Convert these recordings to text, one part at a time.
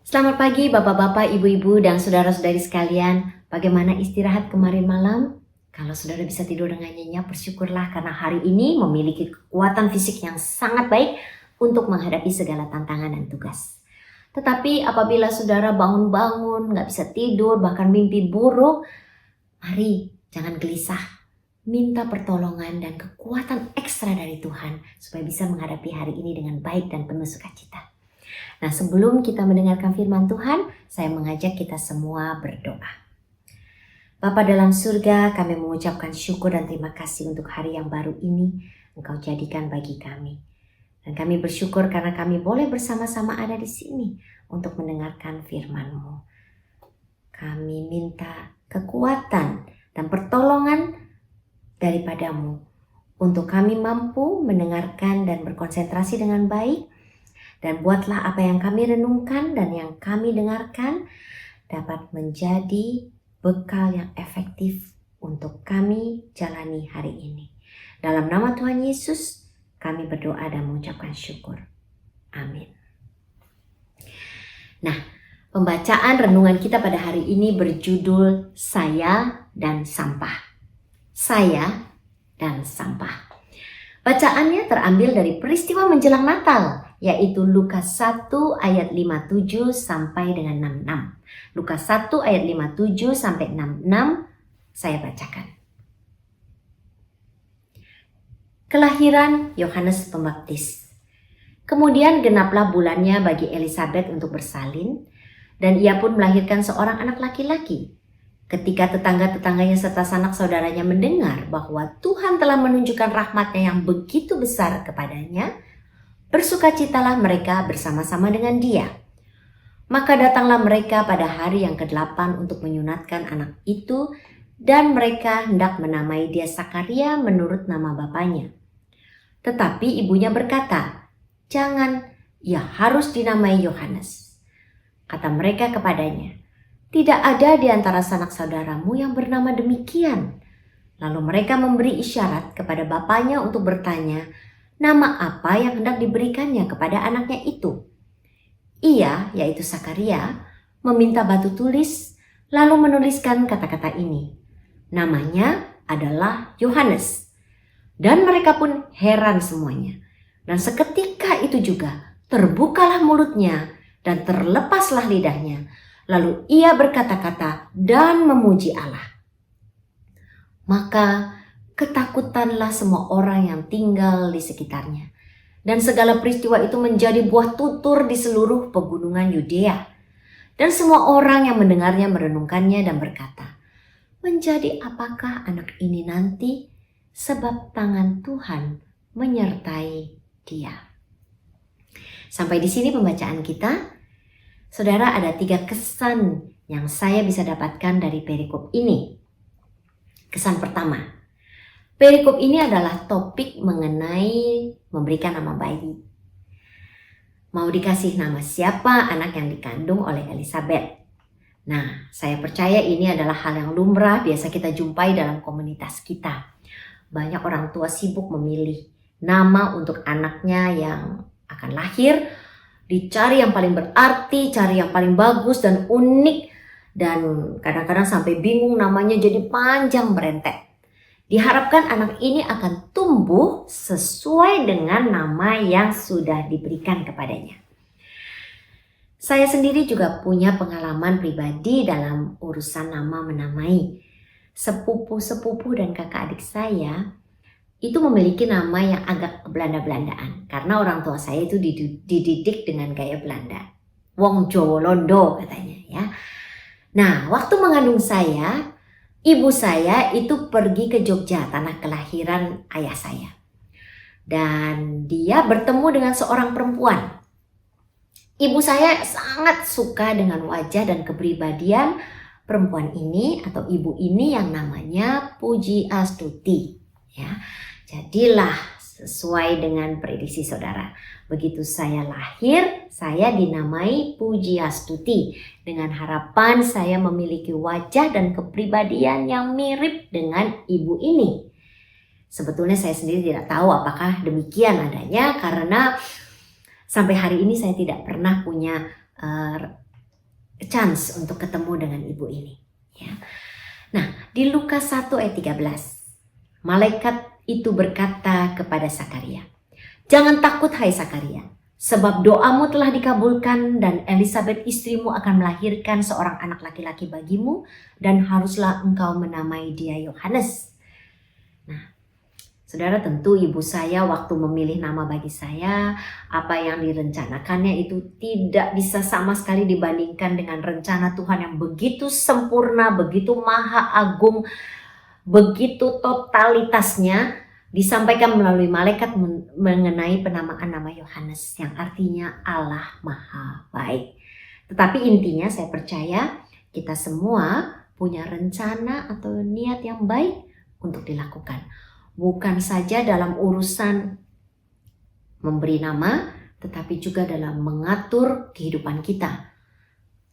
Selamat pagi Bapak-bapak, Ibu-ibu, dan saudara-saudari sekalian. Bagaimana istirahat kemarin malam? Kalau saudara bisa tidur dengan nyenyak, bersyukurlah karena hari ini memiliki kekuatan fisik yang sangat baik untuk menghadapi segala tantangan dan tugas. Tetapi apabila saudara bangun-bangun, gak bisa tidur, bahkan mimpi buruk, mari jangan gelisah. Minta pertolongan dan kekuatan ekstra dari Tuhan supaya bisa menghadapi hari ini dengan baik dan penuh sukacita. Nah, sebelum kita mendengarkan firman Tuhan, saya mengajak kita semua berdoa. Bapa dalam surga, kami mengucapkan syukur dan terima kasih untuk hari yang baru ini Engkau jadikan bagi kami. Dan kami bersyukur karena kami boleh bersama-sama ada di sini untuk mendengarkan firman-Mu. Kami minta kekuatan dan pertolongan daripada-Mu untuk kami mampu mendengarkan dan berkonsentrasi dengan baik. Dan buatlah apa yang kami renungkan dan yang kami dengarkan dapat menjadi bekal yang efektif untuk kami jalani hari ini. Dalam nama Tuhan Yesus, kami berdoa dan mengucapkan syukur. Amin. Nah, pembacaan renungan kita pada hari ini berjudul Saya dan Sampah. Saya dan Sampah. Bacaannya terambil dari peristiwa menjelang Natal, yaitu Lukas 1 ayat 57 sampai dengan 66. Lukas 1 ayat 57 sampai 66 saya bacakan. Kelahiran Yohanes Pembaptis. Kemudian genaplah bulannya bagi Elisabet untuk bersalin, dan ia pun melahirkan seorang anak laki-laki. Ketika tetangga-tetangganya serta sanak saudaranya mendengar bahwa Tuhan telah menunjukkan rahmat-Nya yang begitu besar kepadanya, bersukacitalah mereka bersama-sama dengan dia. Maka datanglah mereka pada hari yang ke-8 untuk menyunatkan anak itu, dan mereka hendak menamai dia Sakaria menurut nama bapaknya. Tetapi ibunya berkata, "Jangan, ia harus dinamai Yohanes." Kata mereka kepadanya, "Tidak ada di antara sanak saudaramu yang bernama demikian." Lalu mereka memberi isyarat kepada bapaknya untuk bertanya, nama apa yang hendak diberikannya kepada anaknya itu. Ia, yaitu Sakaria, meminta batu tulis, lalu menuliskan kata-kata ini. Namanya adalah Yohanes. Dan mereka pun heran semuanya. Dan seketika itu juga terbukalah mulutnya dan terlepaslah lidahnya. Lalu ia berkata-kata dan memuji Allah. Maka ketakutanlah semua orang yang tinggal di sekitarnya. Dan segala peristiwa itu menjadi buah tutur di seluruh pegunungan Yudea. Dan semua orang yang mendengarnya merenungkannya dan berkata, "Menjadi apakah anak ini nanti? Sebab tangan Tuhan menyertai dia." Sampai di sini pembacaan kita. Saudara, ada 3 kesan yang saya bisa dapatkan dari perikop ini. Kesan pertama, perikop ini adalah topik mengenai memberikan nama bayi. Mau dikasih nama siapa anak yang dikandung oleh Elisabet? Nah, saya percaya ini adalah hal yang lumrah biasa kita jumpai dalam komunitas kita. Banyak orang tua sibuk memilih nama untuk anaknya yang akan lahir, dicari yang paling berarti, cari yang paling bagus dan unik, dan kadang-kadang sampai bingung namanya jadi panjang berentet. Diharapkan anak ini akan tumbuh sesuai dengan nama yang sudah diberikan kepadanya. Saya sendiri juga punya pengalaman pribadi dalam urusan nama menamai. Sepupu-sepupu dan kakak adik saya itu memiliki nama yang agak Belanda-Belandaan karena orang tua saya itu dididik dengan gaya Belanda. Wong Jowo Londo katanya ya. Nah, waktu mengandung saya, ibu saya itu pergi ke Jogja, tanah kelahiran ayah saya. Dan dia bertemu dengan seorang perempuan. Ibu saya sangat suka dengan wajah dan kepribadian perempuan ini atau ibu ini yang namanya Puji Astuti ya. Jadilah sesuai dengan prediksi saudara. Begitu saya lahir, saya dinamai Puji Astuti dengan harapan saya memiliki wajah dan kepribadian yang mirip dengan ibu ini. Sebetulnya saya sendiri tidak tahu apakah demikian adanya karena sampai hari ini saya tidak pernah punya chance untuk ketemu dengan ibu ini. Ya. Nah, di Lukas 1 ayat 13, malaikat itu berkata kepada Sakaria, "Jangan takut hai Sakaria, sebab doamu telah dikabulkan dan Elisabet istrimu akan melahirkan seorang anak laki-laki bagimu dan haruslah engkau menamai dia Yohanes." Nah, saudara, tentu ibu saya waktu memilih nama bagi saya, apa yang direncanakannya itu tidak bisa sama sekali dibandingkan dengan rencana Tuhan yang begitu sempurna, begitu maha agung, begitu totalitasnya disampaikan melalui malaikat mengenai penamaan nama Yohanes yang artinya Allah Maha Baik. Tetapi intinya saya percaya kita semua punya rencana atau niat yang baik untuk dilakukan. Bukan saja dalam urusan memberi nama, tetapi juga dalam mengatur kehidupan kita.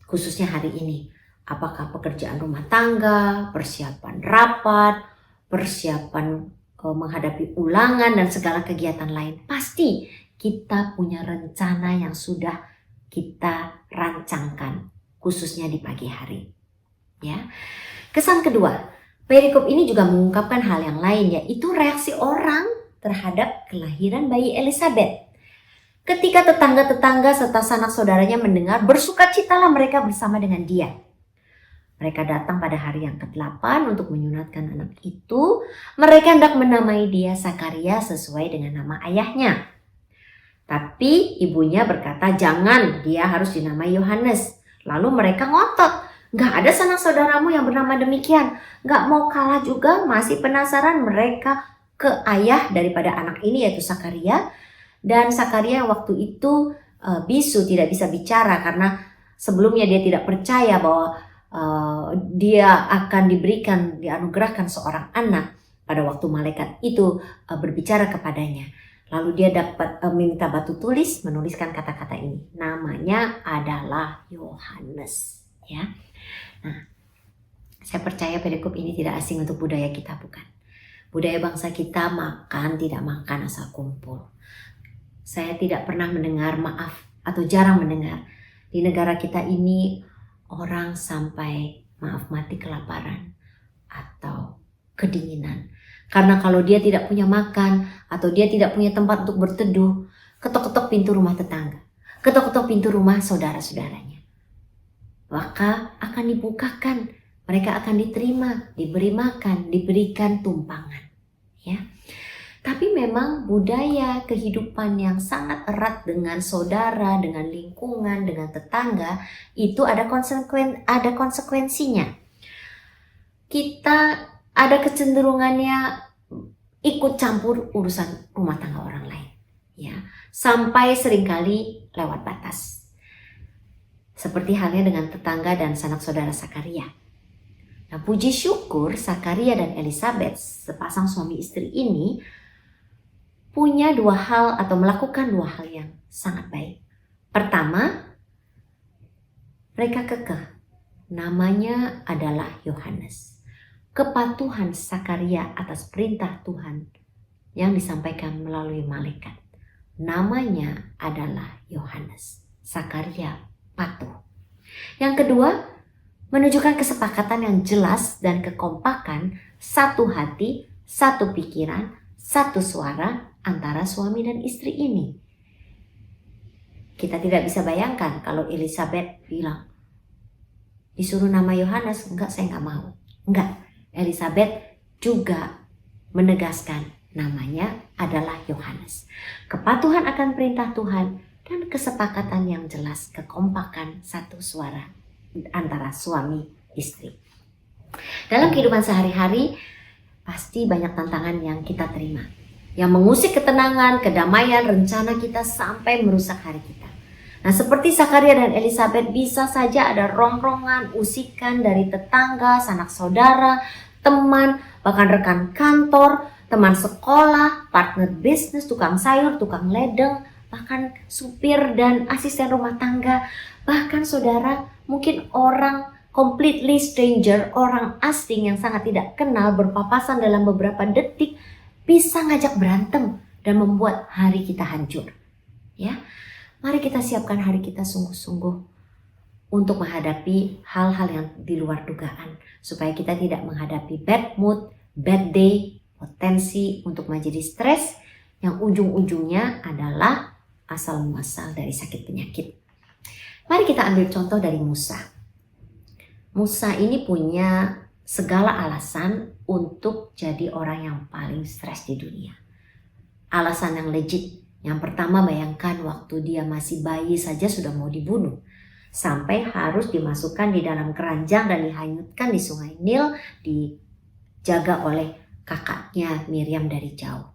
Khususnya hari ini, apakah pekerjaan rumah tangga, persiapan rapat, persiapan menghadapi ulangan dan segala kegiatan lain. Pasti kita punya rencana yang sudah kita rancangkan, khususnya di pagi hari. Ya. Kesan kedua, perikop ini juga mengungkapkan hal yang lain, yaitu reaksi orang terhadap kelahiran bayi Elisabet. Ketika tetangga-tetangga serta sanak saudaranya mendengar, bersukacitalah mereka bersama dengan dia. Mereka datang pada hari yang ke-8 untuk menyunatkan anak itu. Mereka hendak menamai dia Sakaria sesuai dengan nama ayahnya. Tapi ibunya berkata, "Jangan, dia harus dinamai Yohanes." Lalu mereka ngotot. "Gak ada sanak saudaramu yang bernama demikian." Gak mau kalah juga, masih penasaran mereka ke ayah daripada anak ini, yaitu Sakaria. Dan Sakaria waktu itu bisu, tidak bisa bicara karena sebelumnya dia tidak percaya bahwa dia akan dianugerahkan seorang anak pada waktu malaikat itu berbicara kepadanya. Lalu dia dapat meminta batu tulis, menuliskan kata-kata ini. Namanya adalah Yohanes. Ya. Nah, saya percaya perikop ini tidak asing untuk budaya kita, bukan? Budaya bangsa kita makan tidak makan asal kumpul. Saya tidak pernah mendengar, maaf, atau jarang mendengar di negara kita ini orang sampai mati kelaparan atau kedinginan. Karena kalau dia tidak punya makan atau dia tidak punya tempat untuk berteduh, ketok-ketok pintu rumah tetangga, ketok-ketok pintu rumah saudara-saudaranya. Maka akan dibukakan, mereka akan diterima, diberi makan, diberikan tumpangan. Ya. Tapi memang budaya kehidupan yang sangat erat dengan saudara, dengan lingkungan, dengan tetangga, itu ada konsekuensinya. Kita ada kecenderungannya ikut campur urusan rumah tangga orang lain. Ya, sampai seringkali lewat batas. Seperti halnya dengan tetangga dan sanak saudara Sakaria. Nah, puji syukur Sakaria dan Elisabet, sepasang suami istri ini, punya dua hal atau melakukan dua hal yang sangat baik. Pertama, mereka kekeh. Namanya adalah Yohanes. Kepatuhan Sakaria atas perintah Tuhan yang disampaikan melalui malaikat. Namanya adalah Yohanes. Sakaria patuh. Yang kedua, menunjukkan kesepakatan yang jelas dan kekompakan, satu hati, satu pikiran, satu suara antara suami dan istri ini. Kita tidak bisa bayangkan kalau Elisabet bilang, disuruh nama Yohanes, enggak, saya enggak mau. Enggak, Elisabet juga menegaskan namanya adalah Yohanes. Kepatuhan akan perintah Tuhan dan kesepakatan yang jelas, kekompakan satu suara antara suami istri. Dalam kehidupan sehari-hari pasti banyak tantangan yang kita terima, yang mengusik ketenangan, kedamaian, rencana kita sampai merusak hari kita. Nah, seperti Sakaria dan Elisabet, bisa saja ada rongrongan, usikan dari tetangga, sanak saudara, teman, bahkan rekan kantor, teman sekolah, partner bisnis, tukang sayur, tukang ledeng, bahkan supir dan asisten rumah tangga, bahkan saudara, mungkin orang completely stranger, orang asing yang sangat tidak kenal, berpapasan dalam beberapa detik, bisa ngajak berantem dan membuat hari kita hancur. Ya, mari kita siapkan hari kita sungguh-sungguh untuk menghadapi hal-hal yang di luar dugaan, supaya kita tidak menghadapi bad mood, bad day, potensi untuk menjadi stres yang ujung-ujungnya adalah asal muasal dari sakit penyakit. Mari kita ambil contoh dari Musa. Musa ini punya segala alasan untuk jadi orang yang paling stres di dunia. Alasan yang legit. Yang pertama, bayangkan waktu dia masih bayi saja sudah mau dibunuh. Sampai harus dimasukkan di dalam keranjang dan dihanyutkan di sungai Nil, dijaga oleh kakaknya Miriam dari jauh.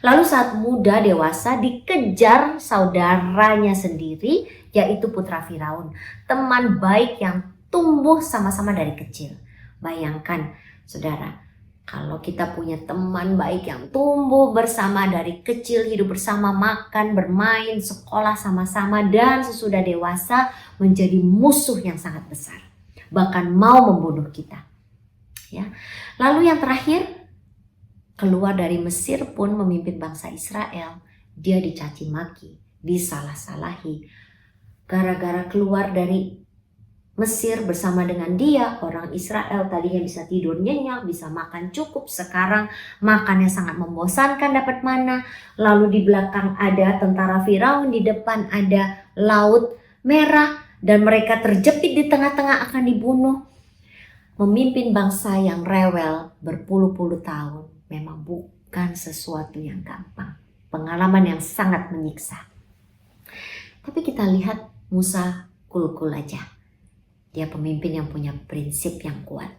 Lalu saat muda dewasa dikejar saudaranya sendiri, yaitu putra Firaun, teman baik yang tumbuh sama-sama dari kecil. Bayangkan saudara, kalau kita punya teman baik yang tumbuh bersama dari kecil, hidup bersama, makan, bermain, sekolah sama-sama, dan sesudah dewasa menjadi musuh yang sangat besar, bahkan mau membunuh kita. Ya. Lalu yang terakhir, keluar dari Mesir pun memimpin bangsa Israel, dia dicaci maki, disalah-salahi. Gara-gara keluar dari Mesir bersama dengan dia, orang Israel tadinya bisa tidur nyenyak, bisa makan cukup, sekarang makannya sangat membosankan, dapat mana. Lalu di belakang ada tentara Firaun, di depan ada Laut Merah, dan mereka terjepit di tengah-tengah akan dibunuh. Memimpin bangsa yang rewel berpuluh-puluh tahun memang bukan sesuatu yang gampang. Pengalaman yang sangat menyiksa. Tapi kita lihat Musa kul-kul aja. Dia pemimpin yang punya prinsip yang kuat.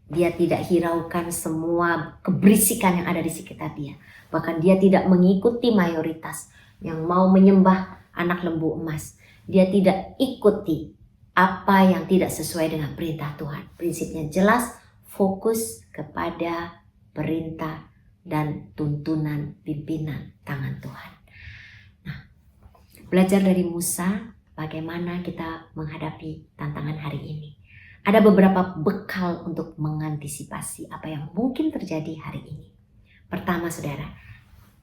Dia tidak hiraukan semua keberisikan yang ada di sekitar dia. Bahkan dia tidak mengikuti mayoritas yang mau menyembah anak lembu emas. Dia tidak ikuti apa yang tidak sesuai dengan perintah Tuhan. Prinsipnya jelas, fokus kepada perintah dan tuntunan pimpinan tangan Tuhan. Nah, belajar dari Musa, bagaimana kita menghadapi tantangan hari ini. Ada beberapa bekal untuk mengantisipasi apa yang mungkin terjadi hari ini. Pertama saudara,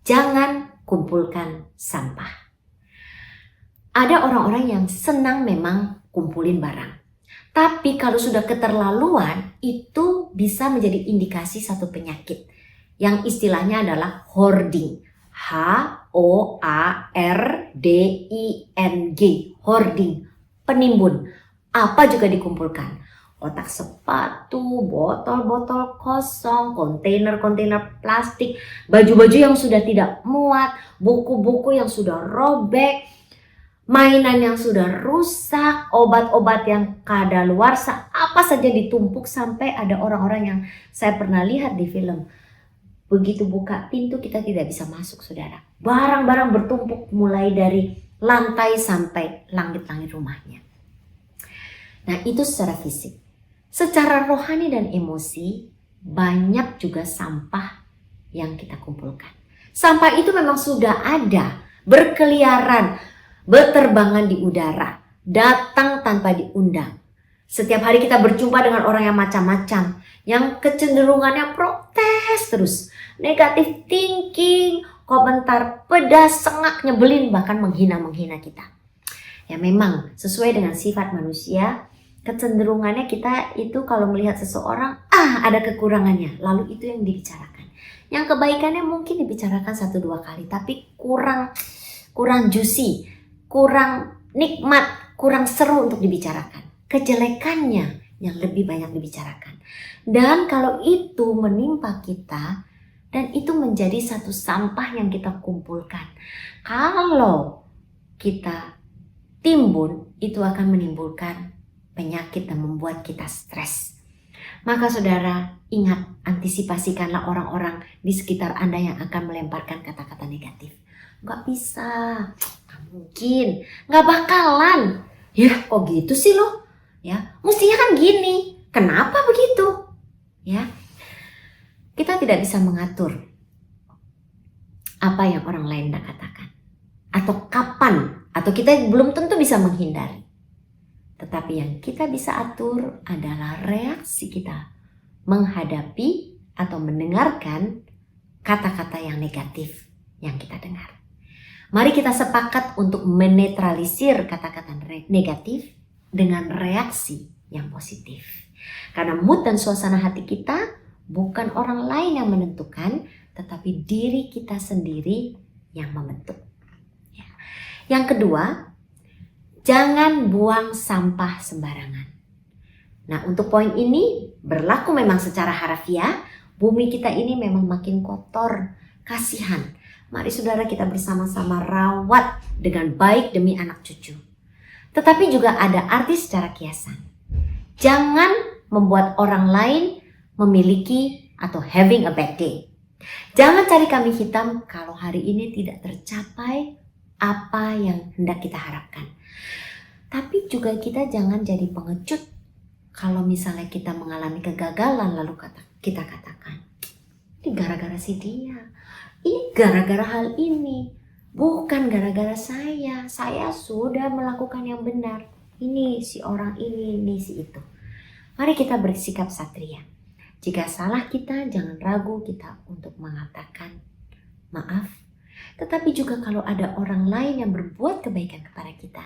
jangan kumpulkan sampah. Ada orang-orang yang senang memang kumpulin barang. Tapi kalau sudah keterlaluan, itu bisa menjadi indikasi satu penyakit. Yang istilahnya adalah hoarding. H-O-A-R-D-I-N-G. Hoarding. Penimbun. Apa juga dikumpulkan. Kotak sepatu, botol-botol kosong, kontainer-kontainer plastik, baju-baju yang sudah tidak muat, buku-buku yang sudah robek, mainan yang sudah rusak, obat-obat yang kadaluarsa, apa saja ditumpuk sampai ada orang-orang yang saya pernah lihat di film. Begitu buka pintu kita tidak bisa masuk saudara. Barang-barang bertumpuk mulai dari lantai sampai langit-langit rumahnya. Nah itu secara fisik. Secara rohani dan emosi banyak juga sampah yang kita kumpulkan. Sampah itu memang sudah ada, berkeliaran, berterbangan di udara, datang tanpa diundang. Setiap hari kita berjumpa dengan orang yang macam-macam, yang kecenderungannya protes terus, negatif thinking, komentar pedas, sengak, nyebelin, bahkan menghina-menghina kita. Ya memang sesuai dengan sifat manusia, kecenderungannya kita itu kalau melihat seseorang, ada kekurangannya, lalu itu yang dibicarakan. Yang kebaikannya mungkin dibicarakan 1-2 kali, tapi kurang juicy, kurang nikmat, kurang seru untuk dibicarakan. Kejelekannya yang lebih banyak dibicarakan. Dan kalau itu menimpa kita, dan itu menjadi satu sampah yang kita kumpulkan. Kalau kita timbun, itu akan menimbulkan penyakit dan membuat kita stres. Maka saudara, ingat, antisipasikanlah orang-orang di sekitar Anda yang akan melemparkan kata-kata negatif. Gak bisa, gak mungkin, gak bakalan. Ya kok gitu sih lo? Ya, mestinya kan gini. Kenapa begitu? Ya, kita tidak bisa mengatur apa yang orang lain katakan. Atau kapan, atau kita belum tentu bisa menghindari. Tetapi yang kita bisa atur adalah reaksi kita menghadapi atau mendengarkan kata-kata yang negatif yang kita dengar. Mari kita sepakat untuk menetralisir kata-kata negatif dengan reaksi yang positif. Karena mood dan suasana hati kita bukan orang lain yang menentukan, tetapi diri kita sendiri yang membentuk. Yang kedua, jangan buang sampah sembarangan. Nah, untuk poin ini berlaku memang secara harafiah. Bumi kita ini memang makin kotor. Kasihan. Mari saudara kita bersama-sama rawat dengan baik demi anak cucu. Tetapi juga ada arti secara kiasan. Jangan membuat orang lain memiliki atau having a bad day. Jangan cari kambing hitam kalau hari ini tidak tercapai apa yang hendak kita harapkan. Tapi juga kita jangan jadi pengecut kalau misalnya kita mengalami kegagalan lalu kita katakan, ini gara-gara si dia, ini gara-gara hal ini, bukan gara-gara saya sudah melakukan yang benar, ini si orang ini si itu. Mari kita bersikap satria. Jika salah kita, jangan ragu kita untuk mengatakan maaf. Tetapi juga kalau ada orang lain yang berbuat kebaikan kepada kita,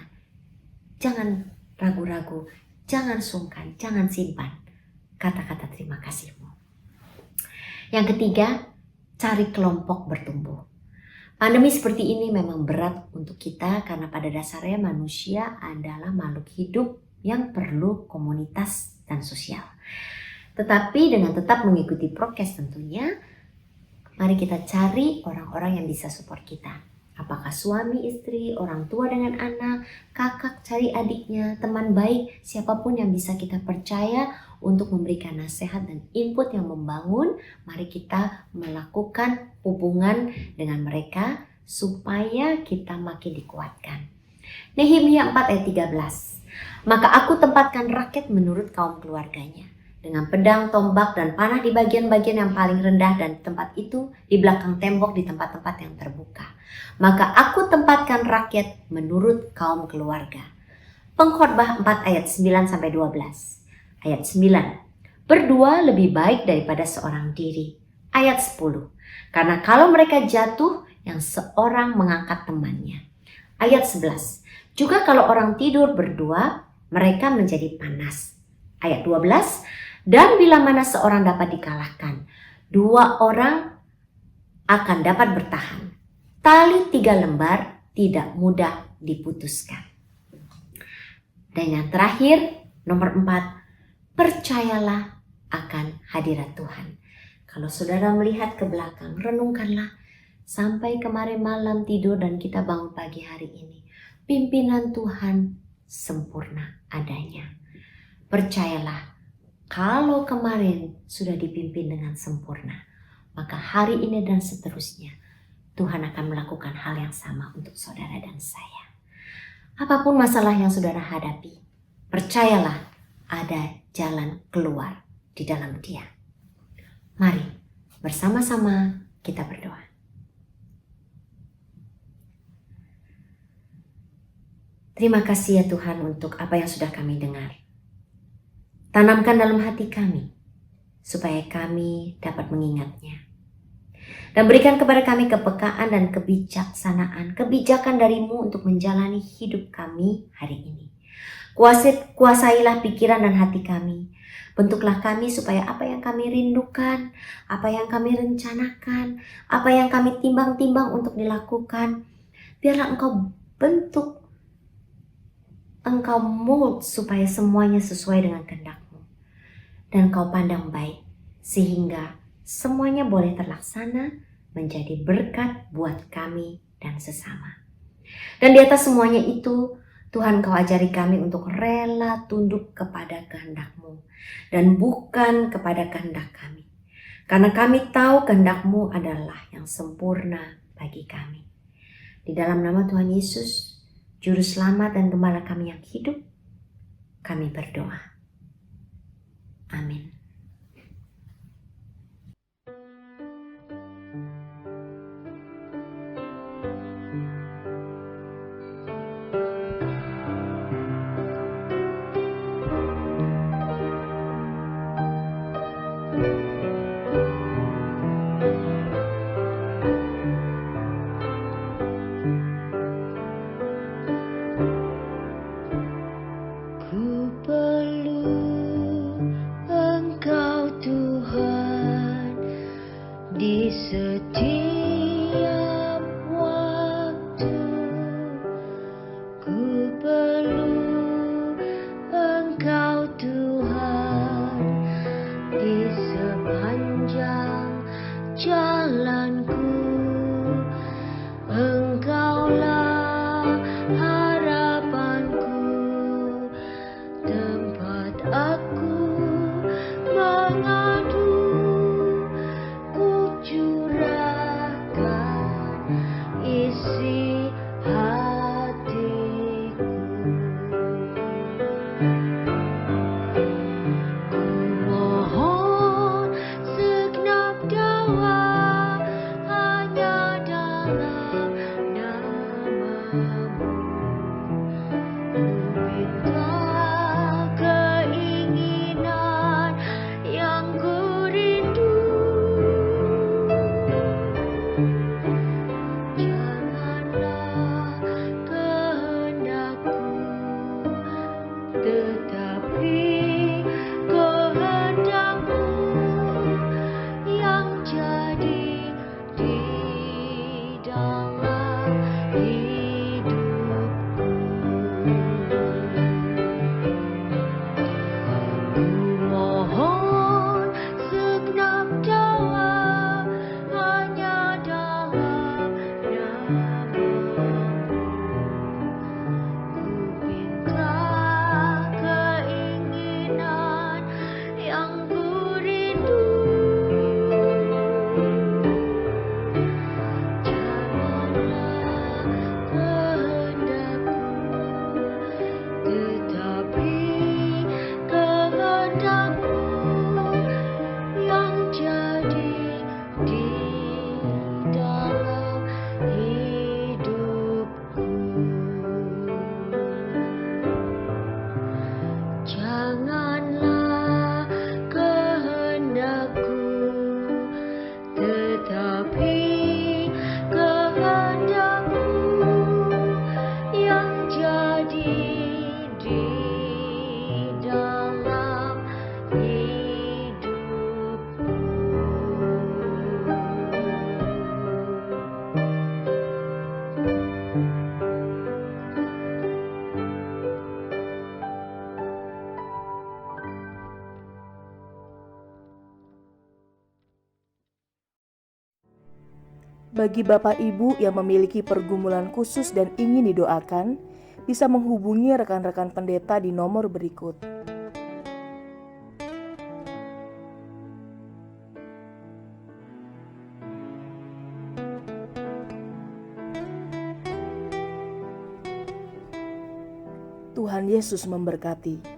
jangan ragu-ragu, jangan sungkan, jangan simpan kata-kata terima kasihmu. Yang ketiga, cari kelompok bertumbuh. Pandemi seperti ini memang berat untuk kita karena pada dasarnya manusia adalah makhluk hidup yang perlu komunitas dan sosial. Tetapi dengan tetap mengikuti prokes tentunya, mari kita cari orang-orang yang bisa support kita. Apakah suami, istri, orang tua dengan anak, kakak cari adiknya, teman baik, siapapun yang bisa kita percaya untuk memberikan nasihat dan input yang membangun. Mari kita melakukan hubungan dengan mereka supaya kita makin dikuatkan. Nehemia 4 ayat 13. Maka aku tempatkan rakyat menurut kaum keluarganya, dengan pedang, tombak, dan panah di bagian-bagian yang paling rendah dan tempat itu di belakang tembok di tempat-tempat yang terbuka. Maka aku tempatkan rakyat menurut kaum keluarga. Pengkhotbah 4 ayat 9-12. Ayat 9. Berdua lebih baik daripada seorang diri. Ayat 10. Karena kalau mereka jatuh, yang seorang mengangkat temannya. Ayat 11. Juga kalau orang tidur berdua, mereka menjadi panas. Ayat 12. Dan bila mana seorang dapat dikalahkan, dua orang akan dapat bertahan. Tali 3 lembar tidak mudah diputuskan. Dan yang terakhir, nomor 4, percayalah akan hadirat Tuhan. Kalau saudara melihat ke belakang, renungkanlah sampai kemarin malam tidur dan kita bangun pagi hari ini. Pimpinan Tuhan sempurna adanya. Percayalah, kalau kemarin sudah dipimpin dengan sempurna, maka hari ini dan seterusnya Tuhan akan melakukan hal yang sama untuk saudara dan saya. Apapun masalah yang saudara hadapi, percayalah ada jalan keluar di dalam Dia. Mari bersama-sama kita berdoa. Terima kasih ya Tuhan untuk apa yang sudah kami dengar. Tanamkan dalam hati kami supaya kami dapat mengingatnya. Dan berikan kepada kami kepekaan dan kebijaksanaan, kebijakan dari-Mu untuk menjalani hidup kami hari ini. Kuasailah pikiran dan hati kami. Bentuklah kami supaya apa yang kami rindukan, apa yang kami rencanakan, apa yang kami timbang-timbang untuk dilakukan, biarlah Engkau bentuk, Engkau mold supaya semuanya sesuai dengan kehendak-Mu. Dan Engkau pandang baik sehingga semuanya boleh terlaksana menjadi berkat buat kami dan sesama. Dan di atas semuanya itu, Tuhan Kau ajari kami untuk rela tunduk kepada kehendak-Mu dan bukan kepada kehendak kami. Karena kami tahu kehendak-Mu adalah yang sempurna bagi kami. Di dalam nama Tuhan Yesus, Juru Selamat dan Gembala kami yang hidup, kami berdoa. Amin. aku mengadu, ku curahkan isi hatiku. Ku mohon segenap dawa hanya dalam nama-Mu. Ku minta keinginan yang ku rindu, janganlah kehendakku, tetapi kehendak-Mu yang jadi di dalam hidupku. Ku mohon segenap dawa hanya dalam nama-Mu. Ku minta keinginan yang ku rindu, janganlah kehendakku, tetapi kehendak-Mu yang jadi di dalam hidupku. Janganlah kehendakku, tetapi kehendak-Mu yang jadi di dalam hidupku. Bagi Bapak Ibu yang memiliki pergumulan khusus dan ingin didoakan, bisa menghubungi rekan-rekan pendeta di nomor berikut. Tuhan Yesus memberkati.